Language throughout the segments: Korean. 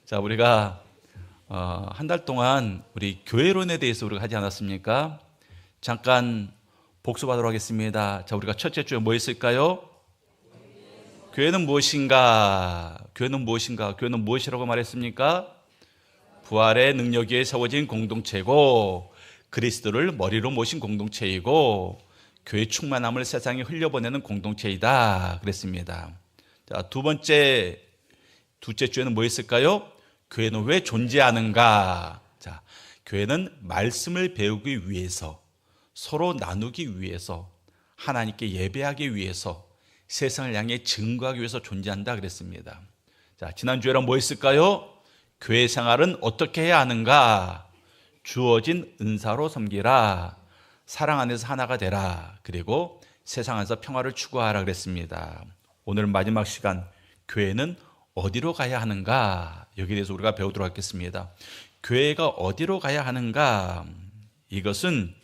자, 우리가 한 달 동안 우리 교회론에 대해서 우리가 하지 않았습니까? 잠깐 복습하도록 하겠습니다. 자, 우리가 첫째 주에 뭐 했을까요? 교회는 무엇인가? 교회는 무엇인가? 교회는 무엇이라고 말했습니까? 부활의 능력 위에 세워진 공동체고 그리스도를 머리로 모신 공동체이고 교회 충만함을 세상에 흘려보내는 공동체이다 그랬습니다. 자, 둘째 주에는 뭐 했을까요? 교회는 왜 존재하는가? 자, 교회는 말씀을 배우기 위해서, 서로 나누기 위해서, 하나님께 예배하기 위해서, 세상을 향해 증거하기 위해서 존재한다 그랬습니다. 자, 지난주에는 뭐 했을까요? 교회 생활은 어떻게 해야 하는가? 주어진 은사로 섬기라. 사랑 안에서 하나가 되라. 그리고 세상 안에서 평화를 추구하라 그랬습니다. 오늘 마지막 시간, 교회는 어디로 가야 하는가? 여기에 대해서 우리가 배우도록 하겠습니다. 교회가 어디로 가야 하는가? 이것은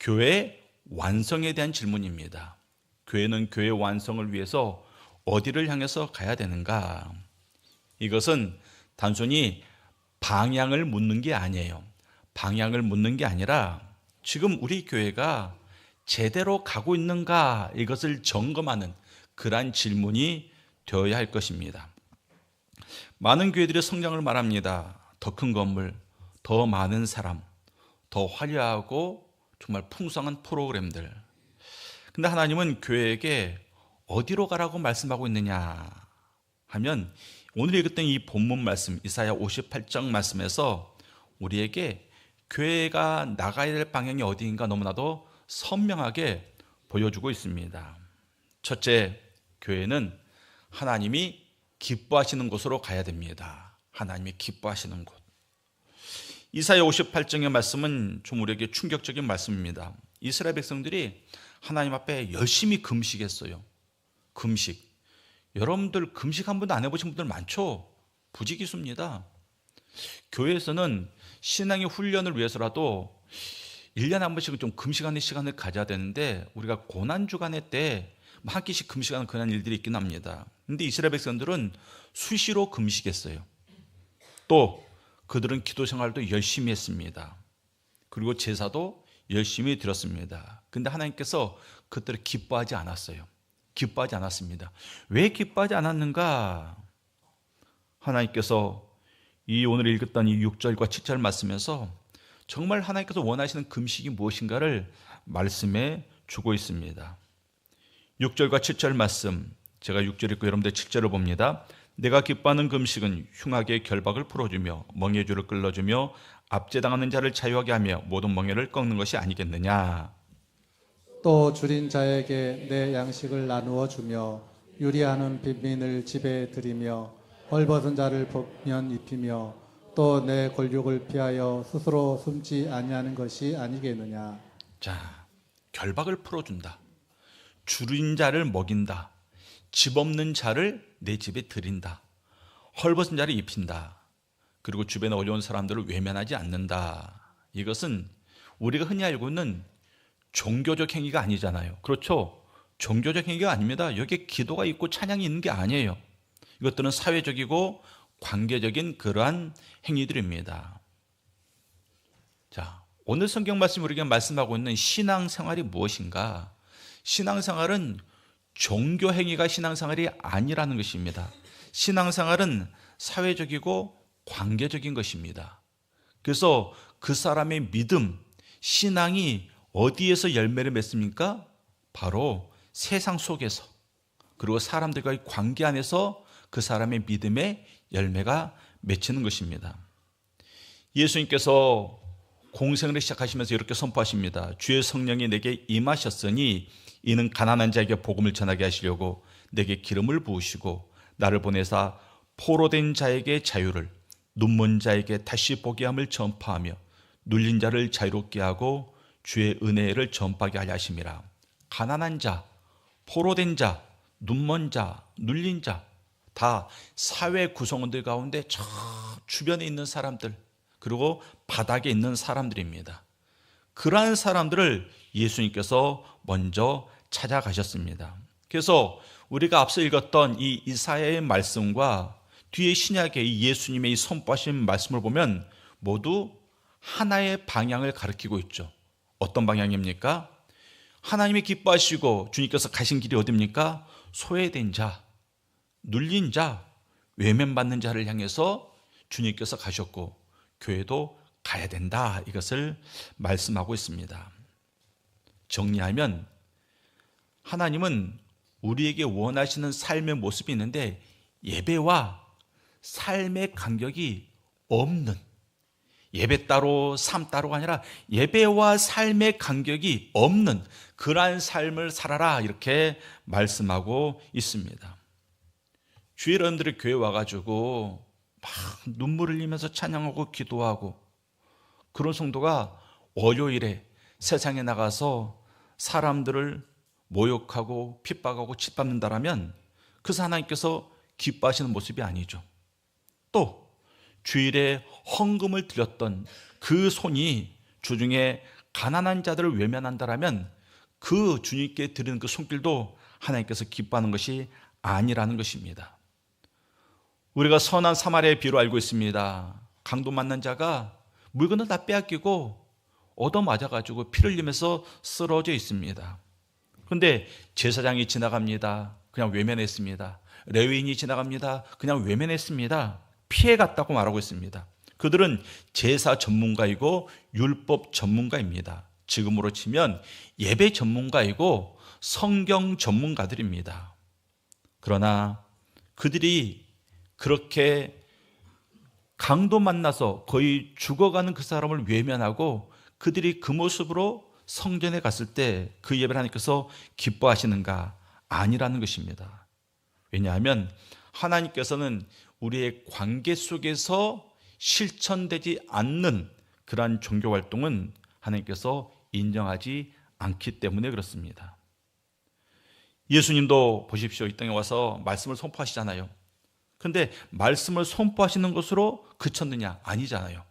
교회 완성에 대한 질문입니다. 교회는 교회 완성을 위해서 어디를 향해서 가야 되는가? 이것은 단순히 방향을 묻는 게 아니에요. 방향을 묻는 게 아니라 지금 우리 교회가 제대로 가고 있는가? 이것을 점검하는 그러한 질문이 되어야 할 것입니다. 많은 교회들이 성장을 말합니다. 더 큰 건물, 더 많은 사람, 더 화려하고 정말 풍성한 프로그램들. 근데 하나님은 교회에게 어디로 가라고 말씀하고 있느냐 하면 오늘 읽었던 이 본문 말씀 이사야 58장 말씀에서 우리에게 교회가 나가야 될 방향이 어디인가 너무나도 선명하게 보여주고 있습니다. 첫째, 교회는 하나님이 기뻐하시는 곳으로 가야 됩니다. 하나님이 기뻐하시는 곳. 이사야 58장의 말씀은 좀 우리에게 충격적인 말씀입니다. 이스라엘 백성들이 하나님 앞에 열심히 금식했어요. 금식. 여러분들 금식 한 번도 안 해보신 분들 많죠? 부지기수입니다. 교회에서는 신앙의 훈련을 위해서라도 1년에 한 번씩은 좀 금식하는 시간을 가져야 되는데 우리가 고난주간의 때 한 끼씩 금식하는 그런 일들이 있긴 합니다. 그런데 이스라엘 백성들은 수시로 금식했어요. 또 그들은 기도 생활도 열심히 했습니다. 그리고 제사도 열심히 드렸습니다. 그런데 하나님께서 그들을 기뻐하지 않았어요. 기뻐하지 않았습니다. 왜 기뻐하지 않았는가? 하나님께서 이 오늘 읽었던 이 6절과 7절 말씀에서 정말 하나님께서 원하시는 금식이 무엇인가를 말씀해 주고 있습니다. 6절과 7절 말씀, 제가 6절 읽고 여러분들 7절을 봅니다. 내가 기뻐하는 금식은 흉악의 결박을 풀어주며 멍에줄을 끌어주며 압제당하는 자를 자유하게 하며 모든 멍에를 꺾는 것이 아니겠느냐. 또 줄인 자에게 내 양식을 나누어 주며 유리하는 빈민을 집에 들이며 헐벗은 자를 복면 입히며 또 내 권력을 피하여 스스로 숨지 아니하는 것이 아니겠느냐. 자, 결박을 풀어준다. 줄인 자를 먹인다. 집 없는 자를 내 집에 들인다. 헐벗은 자를 입힌다. 그리고 주변에 어려운 사람들을 외면하지 않는다. 이것은 우리가 흔히 알고 있는 종교적 행위가 아니잖아요. 그렇죠? 종교적 행위가 아닙니다. 여기에 기도가 있고 찬양이 있는 게 아니에요. 이것들은 사회적이고 관계적인 그러한 행위들입니다. 자, 오늘 성경 말씀 우리가 말씀하고 있는 신앙생활이 무엇인가? 신앙생활은 종교 행위가 신앙생활이 아니라는 것입니다. 신앙생활은 사회적이고 관계적인 것입니다. 그래서 그 사람의 믿음, 신앙이 어디에서 열매를 맺습니까? 바로 세상 속에서, 그리고 사람들과의 관계 안에서 그 사람의 믿음의 열매가 맺히는 것입니다. 예수님께서 공생을 시작하시면서 이렇게 선포하십니다. 주의 성령이 내게 임하셨으니 이는 가난한 자에게 복음을 전하게 하시려고 내게 기름을 부으시고 나를 보내사 포로된 자에게 자유를, 눈먼 자에게 다시 보게 함을 전파하며 눌린 자를 자유롭게 하고 주의 은혜를 전파하게 하려 하심이라. 가난한 자, 포로된 자, 눈먼 자, 눌린 자, 다 사회 구성원들 가운데 저 주변에 있는 사람들, 그리고 바닥에 있는 사람들입니다. 그러한 사람들을 예수님께서 먼저 찾아가셨습니다. 그래서 우리가 앞서 읽었던 이 이사야의 말씀과 뒤에 신약의 이 예수님의 이 선포하신 말씀을 보면 모두 하나의 방향을 가리키고 있죠. 어떤 방향입니까? 하나님이 기뻐하시고 주님께서 가신 길이 어디입니까? 소외된 자, 눌린 자, 외면받는 자를 향해서 주님께서 가셨고 교회도 가야 된다, 이것을 말씀하고 있습니다. 정리하면 하나님은 우리에게 원하시는 삶의 모습이 있는데 예배와 삶의 간격이 없는, 예배 따로 삶 따로가 아니라 예배와 삶의 간격이 없는 그러한 삶을 살아라, 이렇게 말씀하고 있습니다. 주일 여러분들이 교회 와가지고 막 눈물 흘리면서 찬양하고 기도하고 그런 성도가 월요일에 세상에 나가서 사람들을 모욕하고 핍박하고 짓밟는다라면 그것은 하나님께서 기뻐하시는 모습이 아니죠. 또 주일에 헌금을 드렸던 그 손이 주중에 가난한 자들을 외면한다라면 그 주님께 드리는 그 손길도 하나님께서 기뻐하는 것이 아니라는 것입니다. 우리가 선한 사마리아의 비로 알고 있습니다. 강도 만난 자가 물건을 다 빼앗기고 얻어맞아가지고 피를 흘리면서 쓰러져 있습니다. 그런데 제사장이 지나갑니다. 그냥 외면했습니다. 레위인이 지나갑니다. 그냥 외면했습니다. 피해갔다고 말하고 있습니다. 그들은 제사 전문가이고 율법 전문가입니다. 지금으로 치면 예배 전문가이고 성경 전문가들입니다. 그러나 그들이 그렇게 강도 만나서 거의 죽어가는 그 사람을 외면하고 그들이 그 모습으로 성전에 갔을 때 그 예배를 하나님께서 기뻐하시는가? 아니라는 것입니다. 왜냐하면 하나님께서는 우리의 관계 속에서 실천되지 않는 그러한 종교 활동은 하나님께서 인정하지 않기 때문에 그렇습니다. 예수님도 보십시오. 이 땅에 와서 말씀을 선포하시잖아요. 그런데 말씀을 선포하시는 것으로 그쳤느냐? 아니잖아요.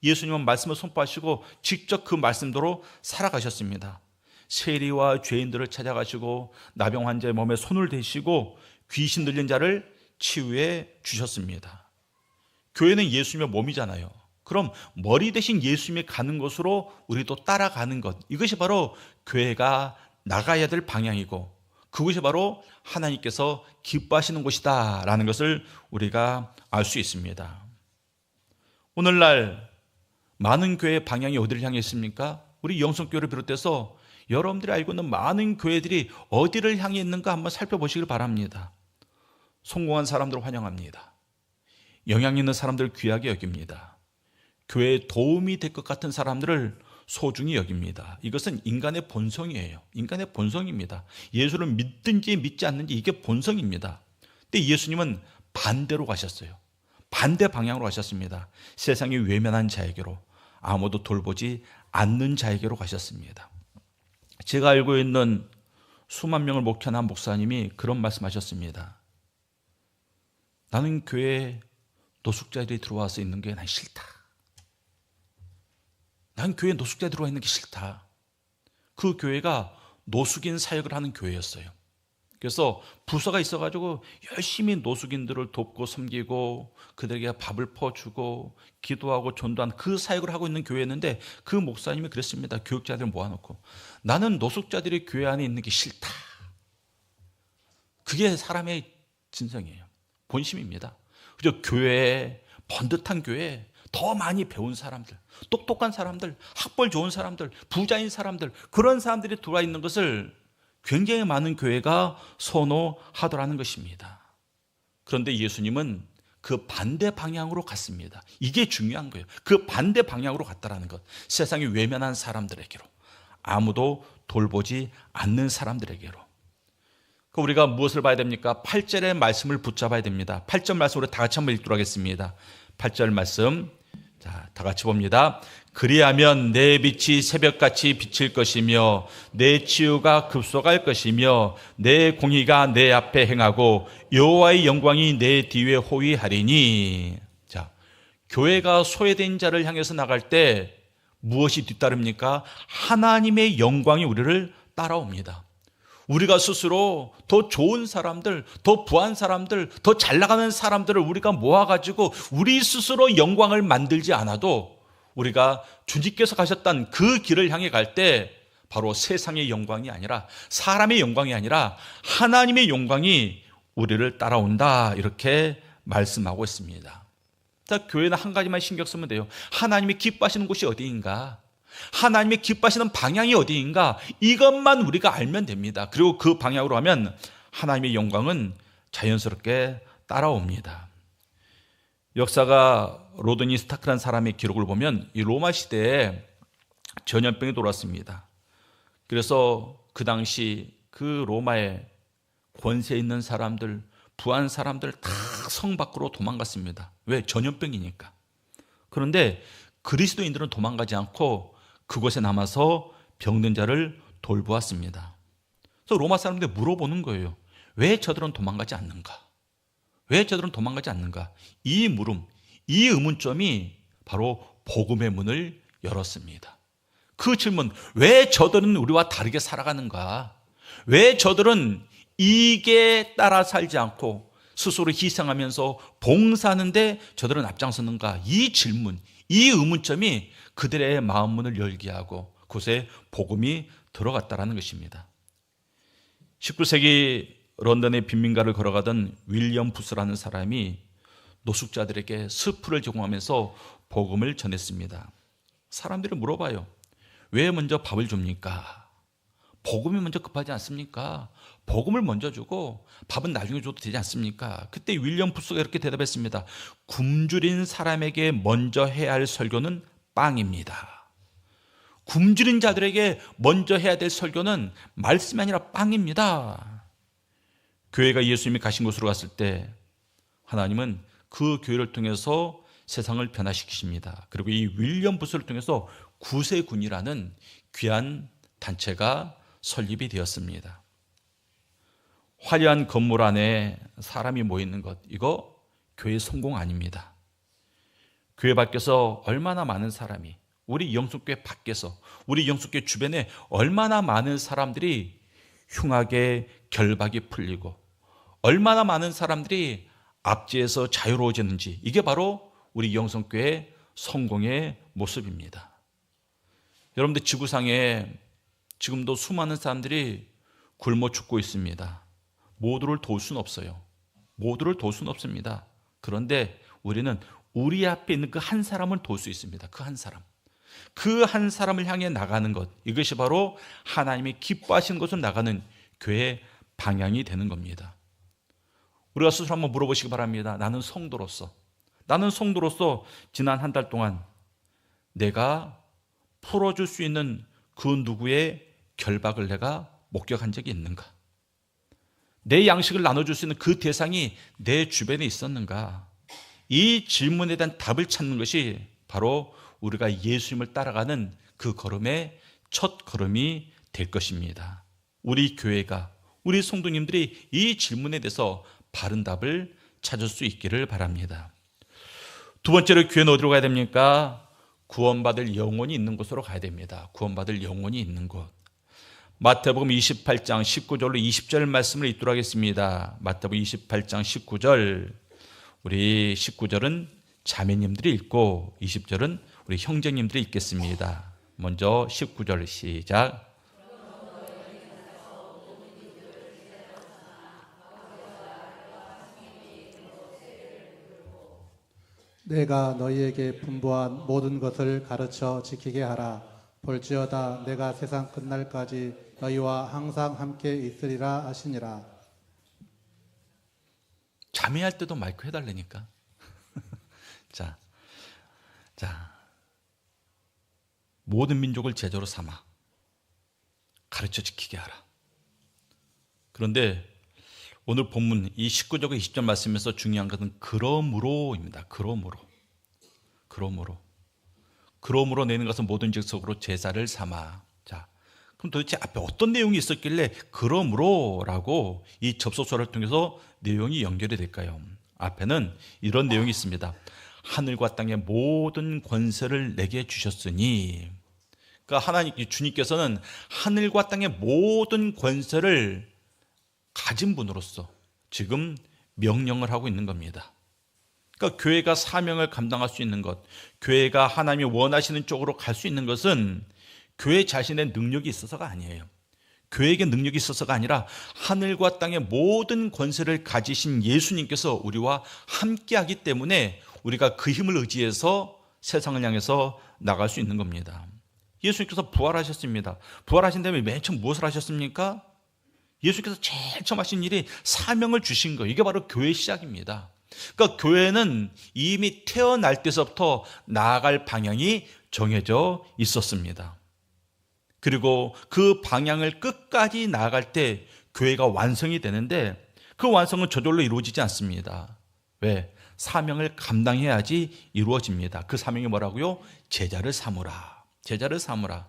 예수님은 말씀을 선포하시고 직접 그 말씀대로 살아가셨습니다. 세리와 죄인들을 찾아가시고 나병 환자의 몸에 손을 대시고 귀신 들린 자를 치유해 주셨습니다. 교회는 예수님의 몸이잖아요. 그럼 머리 대신 예수님이 가는 곳으로 우리도 따라가는 것, 이것이 바로 교회가 나가야 될 방향이고 그것이 바로 하나님께서 기뻐하시는 곳이다 라는 것을 우리가 알 수 있습니다. 오늘날 많은 교회의 방향이 어디를 향해 있습니까? 우리 영성교회를 비롯해서 여러분들이 알고 있는 많은 교회들이 어디를 향해 있는가 한번 살펴보시길 바랍니다. 성공한 사람들을 환영합니다. 영향 있는 사람들을 귀하게 여깁니다. 교회에 도움이 될 것 같은 사람들을 소중히 여깁니다. 이것은 인간의 본성이에요. 인간의 본성입니다. 예수를 믿든지 믿지 않는지 이게 본성입니다. 근데 예수님은 반대로 가셨어요. 반대 방향으로 가셨습니다. 세상이 외면한 자에게로, 아무도 돌보지 않는 자에게로 가셨습니다. 제가 알고 있는 수만 명을 목회한 목사님이 그런 말씀하셨습니다. 나는 교회에 노숙자들이 들어와서 있는 게 난 싫다. 난 교회에 노숙자들이 들어와 있는 게 싫다. 그 교회가 노숙인 사역을 하는 교회였어요. 그래서 부서가 있어가지고 열심히 노숙인들을 돕고 섬기고 그들에게 밥을 퍼주고 기도하고 전도하는 그 사역을 하고 있는 교회였는데 그 목사님이 그랬습니다. 교육자들 모아놓고 나는 노숙자들이 교회 안에 있는 게 싫다. 그게 사람의 진성이에요. 본심입니다. 그저 교회에, 번듯한 교회에 더 많이 배운 사람들, 똑똑한 사람들, 학벌 좋은 사람들, 부자인 사람들, 그런 사람들이 들어와 있는 것을 굉장히 많은 교회가 선호하더라는 것입니다. 그런데 예수님은 그 반대 방향으로 갔습니다. 이게 중요한 거예요. 그 반대 방향으로 갔다라는 것. 세상이 외면한 사람들에게로, 아무도 돌보지 않는 사람들에게로. 우리가 무엇을 봐야 됩니까? 8절의 말씀을 붙잡아야 됩니다. 8절 말씀으로 다 같이 한번 읽도록 하겠습니다. 8절 말씀, 자, 다 같이 봅니다. 그리하면 내 빛이 새벽같이 비칠 것이며 내 치유가 급속할 것이며 내 공의가 내 앞에 행하고 여호와의 영광이 내 뒤에 호위하리니. 자, 교회가 소외된 자를 향해서 나갈 때 무엇이 뒤따릅니까? 하나님의 영광이 우리를 따라옵니다. 우리가 스스로 더 좋은 사람들, 더 부한 사람들, 더 잘 나가는 사람들을 우리가 모아가지고 우리 스스로 영광을 만들지 않아도 우리가 주님께서 가셨던 그 길을 향해 갈 때 바로 세상의 영광이 아니라, 사람의 영광이 아니라 하나님의 영광이 우리를 따라온다, 이렇게 말씀하고 있습니다. 자, 교회는 한 가지만 신경 쓰면 돼요. 하나님이 기뻐하시는 곳이 어디인가? 하나님이 기뻐하시는 방향이 어디인가? 이것만 우리가 알면 됩니다. 그리고 그 방향으로 하면 하나님의 영광은 자연스럽게 따라옵니다. 역사가 로드니 스타크라는 사람의 기록을 보면 이 로마 시대에 전염병이 돌았습니다. 그래서 그 당시 그 로마에 권세 있는 사람들, 부한 사람들 다 성 밖으로 도망갔습니다. 왜? 전염병이니까. 그런데 그리스도인들은 도망가지 않고 그곳에 남아서 병든 자를 돌보았습니다. 그래서 로마 사람들이 물어보는 거예요. 왜 저들은 도망가지 않는가? 왜 저들은 도망가지 않는가? 이 물음, 이 의문점이 바로 복음의 문을 열었습니다. 그 질문, 왜 저들은 우리와 다르게 살아가는가? 왜 저들은 이익에 따라 살지 않고 스스로 희생하면서 봉사하는데 저들은 앞장섰는가? 이 질문, 이 의문점이 그들의 마음 문을 열게 하고 그곳에 복음이 들어갔다는 것입니다. 19세기 런던의 빈민가를 걸어가던 윌리엄 부스라는 사람이 노숙자들에게 스프를 제공하면서 복음을 전했습니다. 사람들이 물어봐요. 왜 먼저 밥을 줍니까? 복음이 먼저 급하지 않습니까? 복음을 먼저 주고 밥은 나중에 줘도 되지 않습니까? 그때 윌리엄 부스가 이렇게 대답했습니다. 굶주린 사람에게 먼저 해야 할 설교는 빵입니다. 굶주린 자들에게 먼저 해야 될 설교는 말씀이 아니라 빵입니다. 교회가 예수님이 가신 곳으로 갔을 때 하나님은 그 교회를 통해서 세상을 변화시키십니다. 그리고 이 윌리엄 부스를 통해서 구세군이라는 귀한 단체가 설립이 되었습니다. 화려한 건물 안에 사람이 모이는 것, 이거 교회 성공 아닙니다. 교회 밖에서 얼마나 많은 사람이, 우리 영숙교회 밖에서, 우리 영숙교회 주변에 얼마나 많은 사람들이 흉악의 결박이 풀리고 얼마나 많은 사람들이 압제에서 자유로워지는지, 이게 바로 우리 영성교회의 성공의 모습입니다. 여러분들, 지구상에 지금도 수많은 사람들이 굶어 죽고 있습니다. 모두를 도울 수는 없어요. 모두를 도울 수는 없습니다. 그런데 우리는 우리 앞에 있는 그 한 사람을 도울 수 있습니다. 그 한 사람. 그 한 사람을 향해 나가는 것, 이것이 바로 하나님이 기뻐하시는 것으로 나가는 교회의 방향이 되는 겁니다. 우리가 스스로 한번 물어보시기 바랍니다. 나는 성도로서 지난 한 달 동안 내가 풀어줄 수 있는 그 누구의 결박을 내가 목격한 적이 있는가? 내 양식을 나눠줄 수 있는 그 대상이 내 주변에 있었는가? 이 질문에 대한 답을 찾는 것이 바로 우리가 예수님을 따라가는 그 걸음의 첫 걸음이 될 것입니다. 우리 교회가, 우리 성도님들이 이 질문에 대해서 바른 답을 찾을 수 있기를 바랍니다. 두 번째로, 교회는 어디로 가야 됩니까? 구원받을 영혼이 있는 곳으로 가야 됩니다. 구원받을 영혼이 있는 곳. 마태복음 28장 19절로 20절 말씀을 읽도록 하겠습니다. 마태복음 28장 19절, 우리 19절은 자매님들이 읽고 20절은 우리 형제님들이 읽겠습니다. 먼저 19절 시작. 내가 너희에게 분부한 모든 것을 가르쳐 지키게 하라. 볼지어다 내가 세상 끝날까지 너희와 항상 함께 있으리라 하시니라. 자매할 때도 마이크 해달라니까. 자, 모든 민족을 제자로 삼아 가르쳐 지키게 하라. 그런데 오늘 본문 이 19절과 20절 말씀에서 중요한 것은 그러므로입니다. 그러므로 내는 것은 모든 즉석으로 제사를 삼아. 자, 그럼 도대체 앞에 어떤 내용이 있었길래 그러므로라고 이 접속사를 통해서 내용이 연결이 될까요? 앞에는 이런 내용이 있습니다. 하늘과 땅의 모든 권세를 내게 주셨으니. 그러니까 하나님 주님께서는 하늘과 땅의 모든 권세를 가진 분으로서 지금 명령을 하고 있는 겁니다. 그러니까 교회가 사명을 감당할 수 있는 것, 교회가 하나님이 원하시는 쪽으로 갈 수 있는 것은 교회 자신의 능력이 있어서가 아니에요. 교회에게 능력이 있어서가 아니라 하늘과 땅의 모든 권세를 가지신 예수님께서 우리와 함께하기 때문에 우리가 그 힘을 의지해서 세상을 향해서 나갈 수 있는 겁니다. 예수님께서 부활하셨습니다. 부활하신 다음에 맨 처음 무엇을 하셨습니까? 예수님께서 제일 처음 하신 일이 사명을 주신 거예요. 이게 바로 교회의 시작입니다. 그러니까 교회는 이미 태어날 때서부터 나아갈 방향이 정해져 있었습니다. 그리고 그 방향을 끝까지 나아갈 때 교회가 완성이 되는데 그 완성은 저절로 이루어지지 않습니다. 왜? 사명을 감당해야지 이루어집니다. 그 사명이 뭐라고요? 제자를 삼으라. 제자를 삼으라.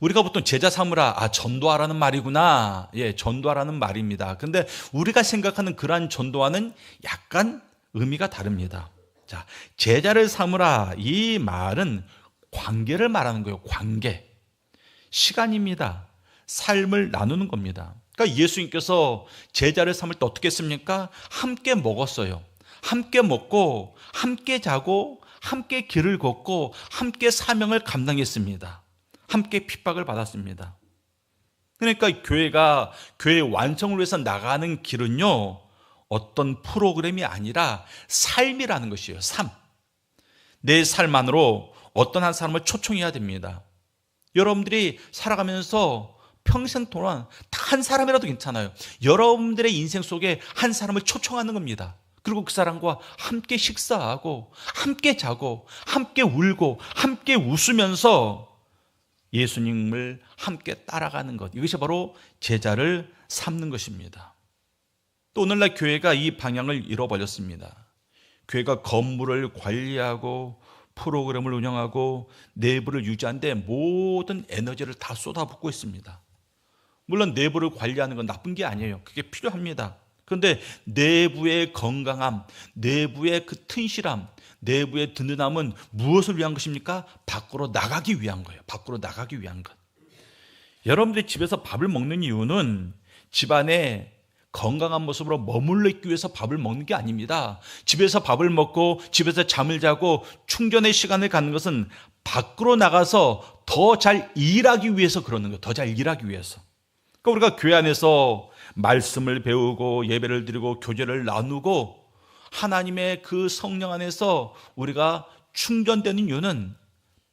우리가 보통 제자 삼으라, 전도하라는 말이구나. 예, 전도하라는 말입니다. 근데 우리가 생각하는 그러한 전도와는 약간 의미가 다릅니다. 자, 제자를 삼으라. 이 말은 관계를 말하는 거예요. 관계. 시간입니다. 삶을 나누는 겁니다. 그러니까 예수님께서 제자를 삼을 때 어떻게 했습니까? 함께 먹었어요. 함께 먹고, 함께 자고, 함께 길을 걷고, 함께 사명을 감당했습니다. 함께 핍박을 받았습니다. 그러니까 교회가 교회의 완성을 위해서 나가는 길은요, 어떤 프로그램이 아니라 삶이라는 것이에요. 삶. 내 삶 안으로 어떤 한 사람을 초청해야 됩니다. 여러분들이 살아가면서 평생 동안 다 한 사람이라도 괜찮아요. 여러분들의 인생 속에 한 사람을 초청하는 겁니다. 그리고 그 사람과 함께 식사하고 함께 자고 함께 울고 함께 웃으면서 예수님을 함께 따라가는 것, 이것이 바로 제자를 삼는 것입니다. 또 오늘날 교회가 이 방향을 잃어버렸습니다. 교회가 건물을 관리하고 프로그램을 운영하고 내부를 유지하는데 모든 에너지를 다 쏟아붓고 있습니다. 물론 내부를 관리하는 건 나쁜 게 아니에요. 그게 필요합니다. 그런데 내부의 건강함, 내부의 그 튼실함, 내부의 든든함은 무엇을 위한 것입니까? 밖으로 나가기 위한 거예요. 밖으로 나가기 위한 것. 여러분들이 집에서 밥을 먹는 이유는 집안에 건강한 모습으로 머물러 있기 위해서 밥을 먹는 게 아닙니다. 집에서 밥을 먹고 집에서 잠을 자고 충전의 시간을 갖는 것은 밖으로 나가서 더 잘 일하기 위해서 그러는 거예요. 더 잘 일하기 위해서. 그러니까 우리가 교회 안에서 말씀을 배우고 예배를 드리고 교제를 나누고 하나님의 그 성령 안에서 우리가 충전되는 이유는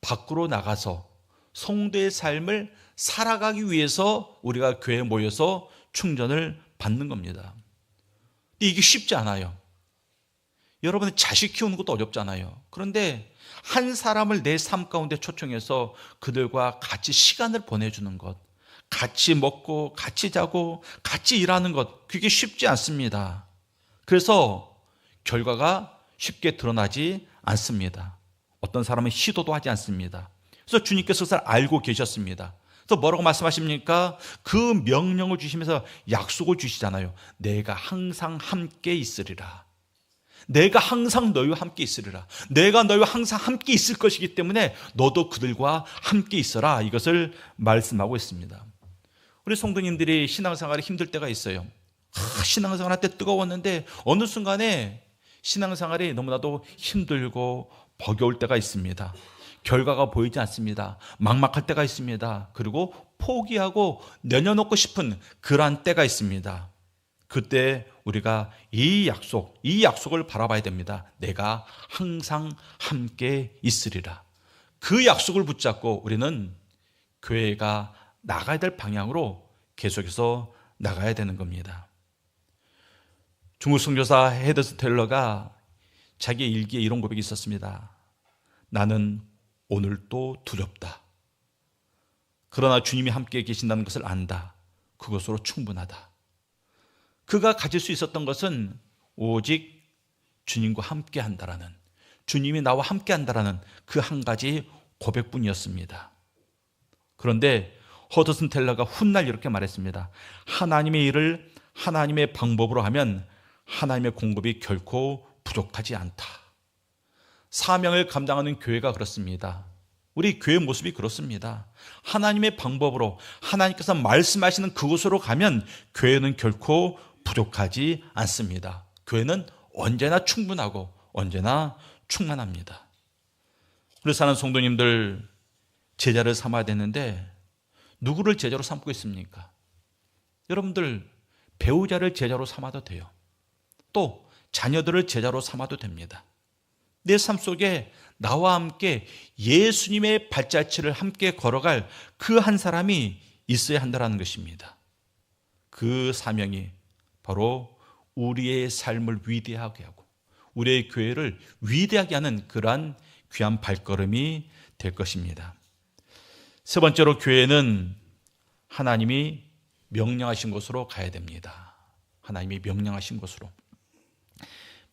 밖으로 나가서 성도의 삶을 살아가기 위해서 우리가 교회에 모여서 충전을 받는 겁니다. 이게 쉽지 않아요. 여러분의 자식 키우는 것도 어렵잖아요. 그런데 한 사람을 내 삶 가운데 초청해서 그들과 같이 시간을 보내주는 것, 같이 먹고 같이 자고 같이 일하는 것, 그게 쉽지 않습니다. 그래서 결과가 쉽게 드러나지 않습니다. 어떤 사람은 시도도 하지 않습니다. 그래서 주님께서 그것을 알고 계셨습니다. 그래서 뭐라고 말씀하십니까? 그 명령을 주시면서 약속을 주시잖아요. 내가 항상 함께 있으리라. 내가 항상 너희와 함께 있으리라. 내가 너희와 항상 함께 있을 것이기 때문에 너도 그들과 함께 있어라. 이것을 말씀하고 있습니다. 우리 성도님들이 신앙생활이 힘들 때가 있어요. 신앙생활 할 때 뜨거웠는데 어느 순간에 신앙생활이 너무나도 힘들고 버거울 때가 있습니다. 결과가 보이지 않습니다. 막막할 때가 있습니다. 그리고 포기하고 내려놓고 싶은 그러한 때가 있습니다. 그때 우리가 이 약속을 바라봐야 됩니다. 내가 항상 함께 있으리라. 그 약속을 붙잡고 우리는 교회가 나가야 될 방향으로 계속해서 나가야 되는 겁니다. 중국 선교사 헤더스 텔러가 자기 일기에 이런 고백이 있었습니다. 나는 오늘도 두렵다. 그러나 주님이 함께 계신다는 것을 안다. 그것으로 충분하다. 그가 가질 수 있었던 것은 오직 주님과 함께 한다라는, 주님이 나와 함께 한다라는 그 한 가지 고백뿐이었습니다. 그런데 허드슨 텔러가 훗날 이렇게 말했습니다. 하나님의 일을 하나님의 방법으로 하면 하나님의 공급이 결코 부족하지 않다. 사명을 감당하는 교회가 그렇습니다. 우리 교회 모습이 그렇습니다. 하나님의 방법으로 하나님께서 말씀하시는 그곳으로 가면 교회는 결코 부족하지 않습니다. 교회는 언제나 충분하고 언제나 충만합니다. 그래서 사는 성도님들, 제자를 삼아야 되는데 누구를 제자로 삼고 있습니까? 여러분들 배우자를 제자로 삼아도 돼요. 또 자녀들을 제자로 삼아도 됩니다. 내 삶 속에 나와 함께 예수님의 발자취를 함께 걸어갈 그 한 사람이 있어야 한다는 것입니다. 그 사명이 바로 우리의 삶을 위대하게 하고 우리의 교회를 위대하게 하는 그러한 귀한 발걸음이 될 것입니다. 세 번째로, 교회는 하나님이 명령하신 곳으로 가야 됩니다. 하나님이 명령하신 곳으로.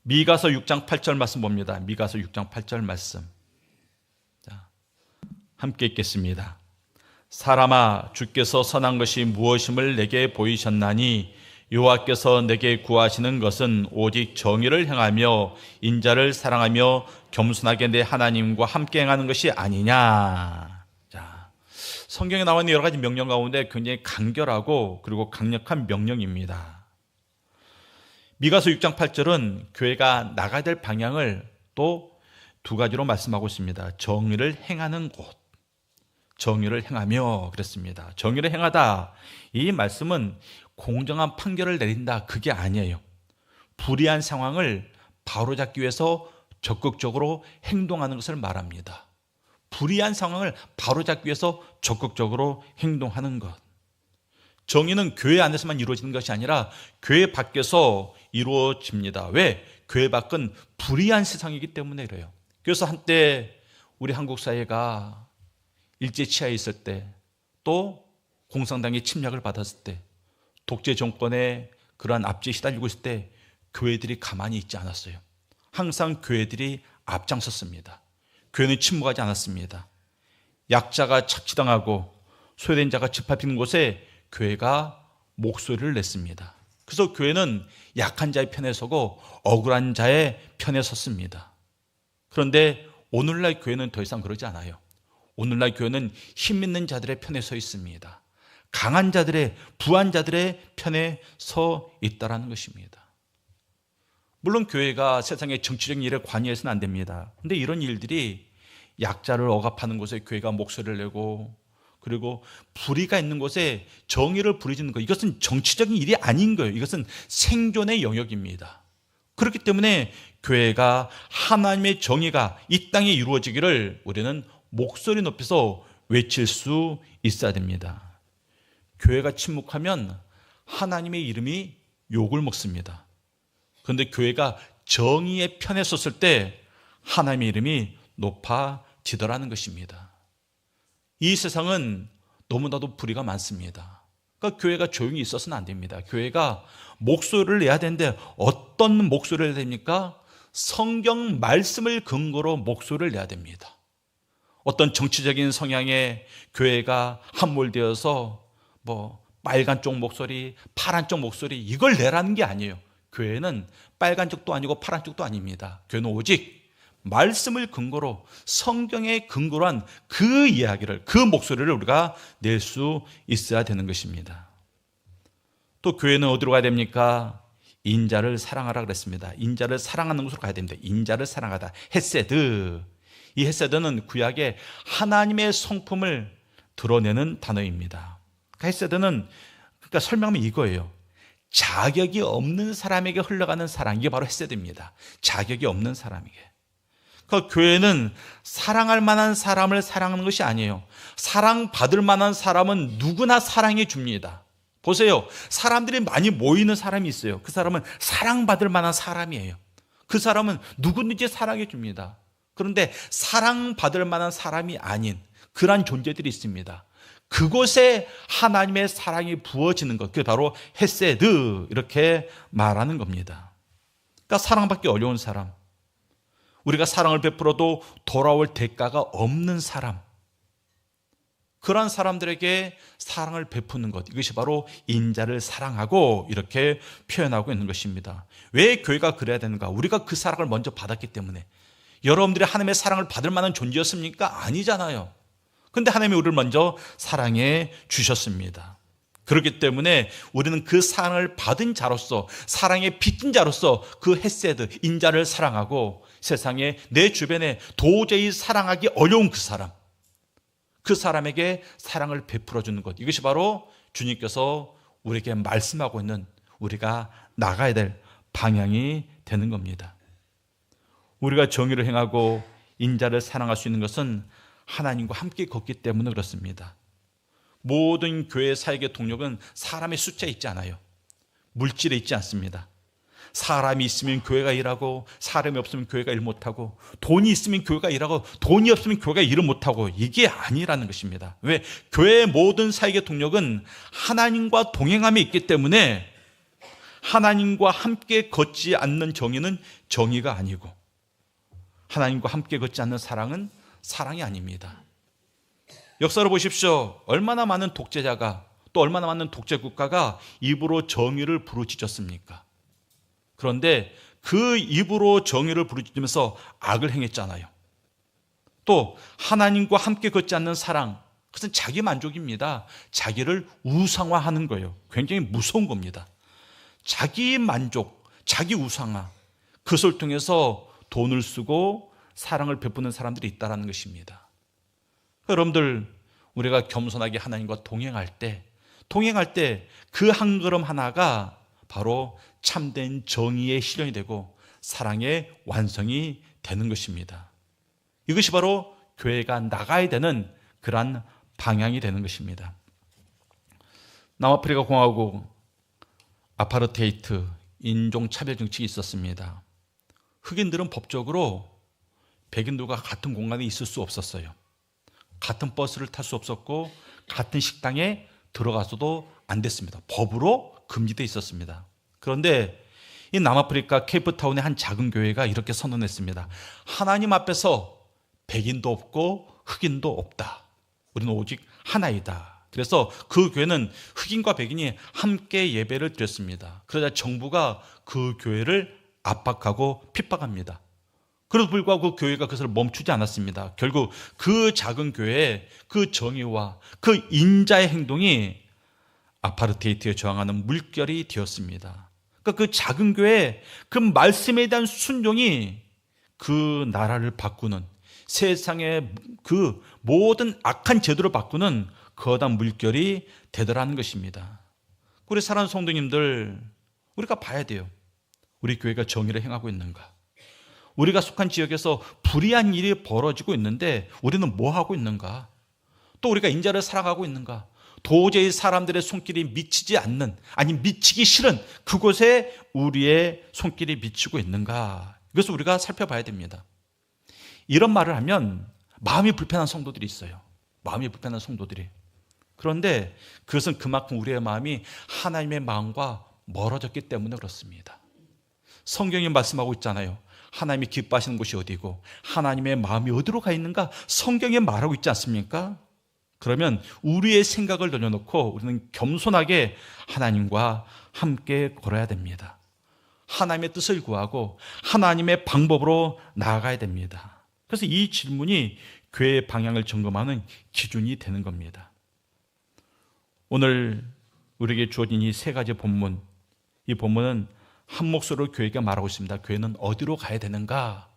미가서 6장 8절 말씀 봅니다. 미가서 6장 8절 말씀. 자, 함께 읽겠습니다. 사람아, 주께서 선한 것이 무엇임을 내게 보이셨나니 여호와께서 내게 구하시는 것은 오직 정의를 행하며 인자를 사랑하며 겸손하게 내 하나님과 함께 행하는 것이 아니냐. 자, 성경에 나와 있는 여러 가지 명령 가운데 굉장히 간결하고 그리고 강력한 명령입니다. 미가서 6장 8절은 교회가 나가야 될 방향을 또 두 가지로 말씀하고 있습니다. 정의를 행하는 곳, 정의를 행하며 그랬습니다. 정의를 행하다, 이 말씀은 공정한 판결을 내린다, 그게 아니에요. 불의한 상황을 바로잡기 위해서 적극적으로 행동하는 것을 말합니다. 불의한 상황을 바로잡기 위해서 적극적으로 행동하는 것. 정의는 교회 안에서만 이루어지는 것이 아니라 교회 밖에서 이루어집니다. 왜? 교회 밖은 불의한 세상이기 때문에 그래요. 그래서 한때 우리 한국 사회가 일제치하에 있을 때, 또 공산당의 침략을 받았을 때, 독재 정권의 그러한 압제에 시달리고 있을 때 교회들이 가만히 있지 않았어요. 항상 교회들이 앞장섰습니다. 교회는 침묵하지 않았습니다. 약자가 착취당하고 소외된 자가 짓밟히는 곳에 교회가 목소리를 냈습니다. 그래서 교회는 약한 자의 편에 서고 억울한 자의 편에 섰습니다. 그런데 오늘날 교회는 더 이상 그러지 않아요. 오늘날 교회는 힘 있는 자들의 편에 서 있습니다. 강한 자들의, 부한 자들의 편에 서 있다는 것입니다. 물론 교회가 세상의 정치적인 일에 관여해서는 안 됩니다. 그런데 이런 일들이 약자를 억압하는 곳에 교회가 목소리를 내고, 그리고 불의가 있는 곳에 정의를 부르짖는 것, 이것은 정치적인 일이 아닌 거예요. 이것은 생존의 영역입니다. 그렇기 때문에 교회가 하나님의 정의가 이 땅에 이루어지기를 우리는 목소리 높여서 외칠 수 있어야 됩니다. 교회가 침묵하면 하나님의 이름이 욕을 먹습니다. 그런데 교회가 정의의 편에 섰을 때 하나님의 이름이 높아지더라는 것입니다. 이 세상은 너무나도 불의가 많습니다. 그러니까 교회가 조용히 있어서는 안 됩니다. 교회가 목소리를 내야 되는데 어떤 목소리를 내야 됩니까? 성경 말씀을 근거로 목소리를 내야 됩니다. 어떤 정치적인 성향에 교회가 함몰되어서 빨간 쪽 목소리, 파란 쪽 목소리, 이걸 내라는 게 아니에요. 교회는 빨간 쪽도 아니고 파란 쪽도 아닙니다. 교회는 오직 말씀을 근거로, 성경의 근거로 한 그 이야기를, 그 목소리를 우리가 낼 수 있어야 되는 것입니다. 또 교회는 어디로 가야 됩니까? 인자를 사랑하라 그랬습니다. 인자를 사랑하는 곳으로 가야 됩니다. 인자를 사랑하다. 헤세드. 이 헤세드는 구약의 하나님의 성품을 드러내는 단어입니다. 헤세드는, 그러니까 설명하면 이거예요. 자격이 없는 사람에게 흘러가는 사랑, 이게 바로 헤세드입니다. 자격이 없는 사람에게. 그러니까 교회는 사랑할 만한 사람을 사랑하는 것이 아니에요. 사랑받을 만한 사람은 누구나 사랑해 줍니다. 보세요. 사람들이 많이 모이는 사람이 있어요. 그 사람은 사랑받을 만한 사람이에요. 그 사람은 누구든지 사랑해 줍니다. 그런데 사랑받을 만한 사람이 아닌 그러한 존재들이 있습니다. 그곳에 하나님의 사랑이 부어지는 것, 그게 바로 헤세드, 이렇게 말하는 겁니다. 그러니까 사랑받기 어려운 사람, 우리가 사랑을 베풀어도 돌아올 대가가 없는 사람, 그런 사람들에게 사랑을 베푸는 것, 이것이 바로 인자를 사랑하고 이렇게 표현하고 있는 것입니다. 왜 교회가 그래야 되는가? 우리가 그 사랑을 먼저 받았기 때문에. 여러분들이 하나님의 사랑을 받을 만한 존재였습니까? 아니잖아요. 근데 하나님이 우리를 먼저 사랑해 주셨습니다. 그렇기 때문에 우리는 그 사랑을 받은 자로서, 사랑에 빚진 자로서 그 헤세드, 인자를 사랑하고 세상에 내 주변에 도저히 사랑하기 어려운 그 사람에게 사랑을 베풀어 주는 것, 이것이 바로 주님께서 우리에게 말씀하고 있는 우리가 나가야 될 방향이 되는 겁니다. 우리가 정의를 행하고 인자를 사랑할 수 있는 것은 하나님과 함께 걷기 때문에 그렇습니다. 모든 교회 사역의 동력은 사람의 숫자에 있지 않아요. 물질에 있지 않습니다. 사람이 있으면 교회가 일하고 사람이 없으면 교회가 일 못하고 돈이 있으면 교회가 일하고 돈이 없으면 교회가 일을 못하고, 이게 아니라는 것입니다. 왜? 교회의 모든 사역의 동력은 하나님과 동행함에 있기 때문에 하나님과 함께 걷지 않는 정의는 정의가 아니고 하나님과 함께 걷지 않는 사랑은 사랑이 아닙니다. 역사를 보십시오. 얼마나 많은 독재자가, 또 얼마나 많은 독재국가가 입으로 정의를 부르짖었습니까? 그런데 그 입으로 정의를 부르짖으면서 악을 행했잖아요. 또 하나님과 함께 걷지 않는 사랑, 그것은 자기 만족입니다. 자기를 우상화하는 거예요. 굉장히 무서운 겁니다. 자기 만족, 자기 우상화, 그것을 통해서 돈을 쓰고 사랑을 베푸는 사람들이 있다는 것입니다. 여러분들, 우리가 겸손하게 하나님과 동행할 때 그 한 걸음 하나가 바로 참된 정의의 실현이 되고 사랑의 완성이 되는 것입니다. 이것이 바로 교회가 나가야 되는 그러한 방향이 되는 것입니다. 남아프리카 공화국 아파르테이트, 인종차별 정책이 있었습니다. 흑인들은 법적으로 백인들과 같은 공간에 있을 수 없었어요. 같은 버스를 탈 수 없었고 같은 식당에 들어가서도 안 됐습니다. 법으로 금지되어 있었습니다. 그런데 이 남아프리카 케이프타운의 한 작은 교회가 이렇게 선언했습니다. 하나님 앞에서 백인도 없고 흑인도 없다. 우리는 오직 하나이다. 그래서 그 교회는 흑인과 백인이 함께 예배를 드렸습니다. 그러자 정부가 그 교회를 압박하고 핍박합니다. 그래도 불구하고 그 교회가 그것을 멈추지 않았습니다. 결국 그 작은 교회의 그 정의와 그 인자의 행동이 아파르테이트에 저항하는 물결이 되었습니다. 그러니까 그 작은 교회의 그 말씀에 대한 순종이 그 나라를 바꾸는, 세상의 그 모든 악한 제도를 바꾸는 거대한 물결이 되더라는 것입니다. 우리 사랑하는 성도님들, 우리가 봐야 돼요. 우리 교회가 정의를 행하고 있는가? 우리가 속한 지역에서 불의한 일이 벌어지고 있는데 우리는 뭐 하고 있는가? 또 우리가 인자를 사랑하고 있는가? 도저히 사람들의 손길이 미치지 않는, 아니 미치기 싫은 그곳에 우리의 손길이 미치고 있는가? 이것을 우리가 살펴봐야 됩니다. 이런 말을 하면 마음이 불편한 성도들이 있어요. 마음이 불편한 성도들이. 그런데 그것은 그만큼 우리의 마음이 하나님의 마음과 멀어졌기 때문에 그렇습니다. 성경이 말씀하고 있잖아요. 하나님이 기뻐하시는 곳이 어디고 하나님의 마음이 어디로 가 있는가? 성경에 말하고 있지 않습니까? 그러면 우리의 생각을 내려놓고 우리는 겸손하게 하나님과 함께 걸어야 됩니다. 하나님의 뜻을 구하고 하나님의 방법으로 나아가야 됩니다. 그래서 이 질문이 교회의 방향을 점검하는 기준이 되는 겁니다. 오늘 우리에게 주어진 이 세 가지 본문, 이 본문은 한 목소리로 교회가 말하고 있습니다. 교회는 어디로 가야 되는가?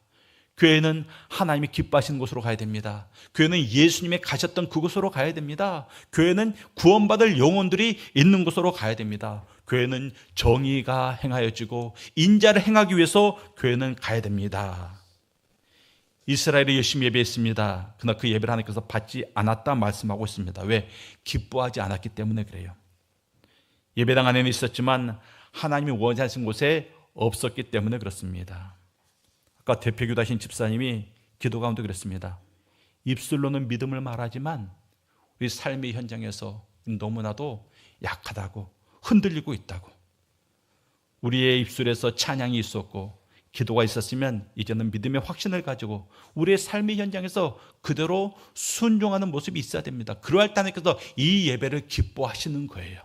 교회는 하나님이 기뻐하시는 곳으로 가야 됩니다. 교회는 예수님이 가셨던 그곳으로 가야 됩니다. 교회는 구원받을 영혼들이 있는 곳으로 가야 됩니다. 교회는 정의가 행하여지고 인자를 행하기 위해서 교회는 가야 됩니다. 이스라엘이 열심히 예배했습니다. 그러나 그 예배를 하나님께서 받지 않았다 말씀하고 있습니다. 왜? 기뻐하지 않았기 때문에 그래요. 예배당 안에는 있었지만 하나님이 원하신 곳에 없었기 때문에 그렇습니다. 아까 대표기도하신 집사님이 기도 가운데 그랬습니다. 입술로는 믿음을 말하지만 우리 삶의 현장에서 너무나도 약하다고, 흔들리고 있다고. 우리의 입술에서 찬양이 있었고 기도가 있었으면 이제는 믿음의 확신을 가지고 우리의 삶의 현장에서 그대로 순종하는 모습이 있어야 됩니다. 그러할 때 하나님께서 이 예배를 기뻐하시는 거예요.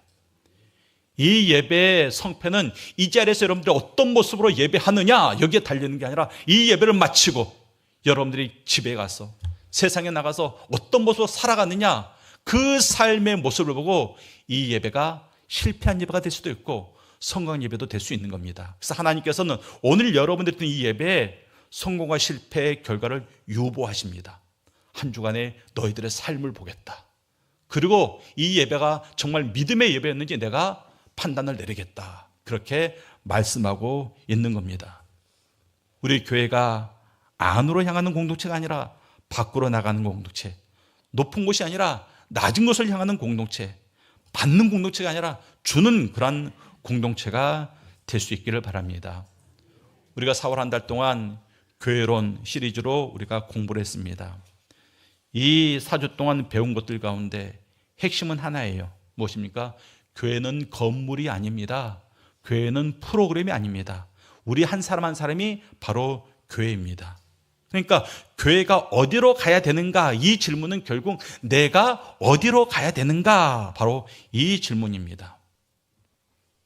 이 예배의 성패는 이 자리에서 여러분들이 어떤 모습으로 예배하느냐 여기에 달리는 게 아니라 이 예배를 마치고 여러분들이 집에 가서 세상에 나가서 어떤 모습으로 살아가느냐, 그 삶의 모습을 보고 이 예배가 실패한 예배가 될 수도 있고 성공한 예배도 될 수 있는 겁니다. 그래서 하나님께서는 오늘 여러분들이 듣는 이 예배에 성공과 실패의 결과를 유보하십니다. 한 주간의 너희들의 삶을 보겠다. 그리고 이 예배가 정말 믿음의 예배였는지 내가 판단을 내리겠다. 그렇게 말씀하고 있는 겁니다. 우리 교회가 안으로 향하는 공동체가 아니라 밖으로 나가는 공동체, 높은 곳이 아니라 낮은 곳을 향하는 공동체, 받는 공동체가 아니라 주는 그런 공동체가 될 수 있기를 바랍니다. 우리가 4월 한 달 동안 교회론 시리즈로 우리가 공부를 했습니다. 이 4주 동안 배운 것들 가운데 핵심은 하나예요. 무엇입니까? 교회는 건물이 아닙니다. 교회는 프로그램이 아닙니다. 우리 한 사람 한 사람이 바로 교회입니다. 그러니까 교회가 어디로 가야 되는가? 이 질문은 결국 내가 어디로 가야 되는가? 바로 이 질문입니다.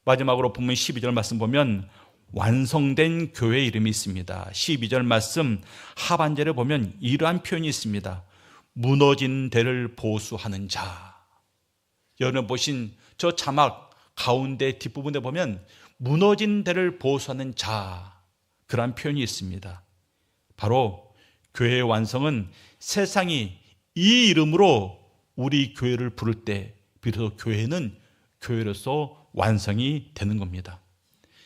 마지막으로 본문 12절 말씀 보면 완성된 교회 이름이 있습니다. 12절 말씀 하반절에 보면 이러한 표현이 있습니다. 무너진 데를 보수하는 자. 여러분 보신 저 자막 가운데 뒷부분에 보면 무너진 데를 보수하는 자, 그러한 표현이 있습니다. 바로 교회의 완성은 세상이 이 이름으로 우리 교회를 부를 때 비로소 교회는 교회로서 완성이 되는 겁니다.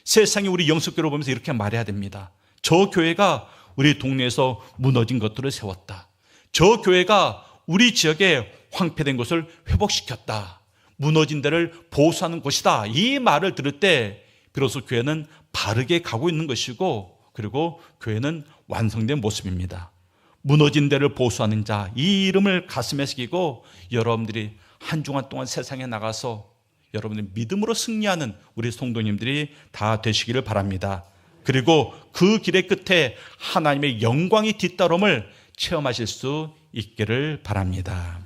세상이 우리 영숙교를 보면서 이렇게 말해야 됩니다. 저 교회가 우리 동네에서 무너진 것들을 세웠다. 저 교회가 우리 지역에 황폐된 것을 회복시켰다. 무너진 데를 보수하는 곳이다. 이 말을 들을 때 비로소 교회는 바르게 가고 있는 것이고, 그리고 교회는 완성된 모습입니다. 무너진 데를 보수하는 자, 이 이름을 가슴에 새기고 여러분들이 한 주간 동안 세상에 나가서 여러분들 믿음으로 승리하는 우리 성도님들이 다 되시기를 바랍니다. 그리고 그 길의 끝에 하나님의 영광이 뒤따름을 체험하실 수 있기를 바랍니다.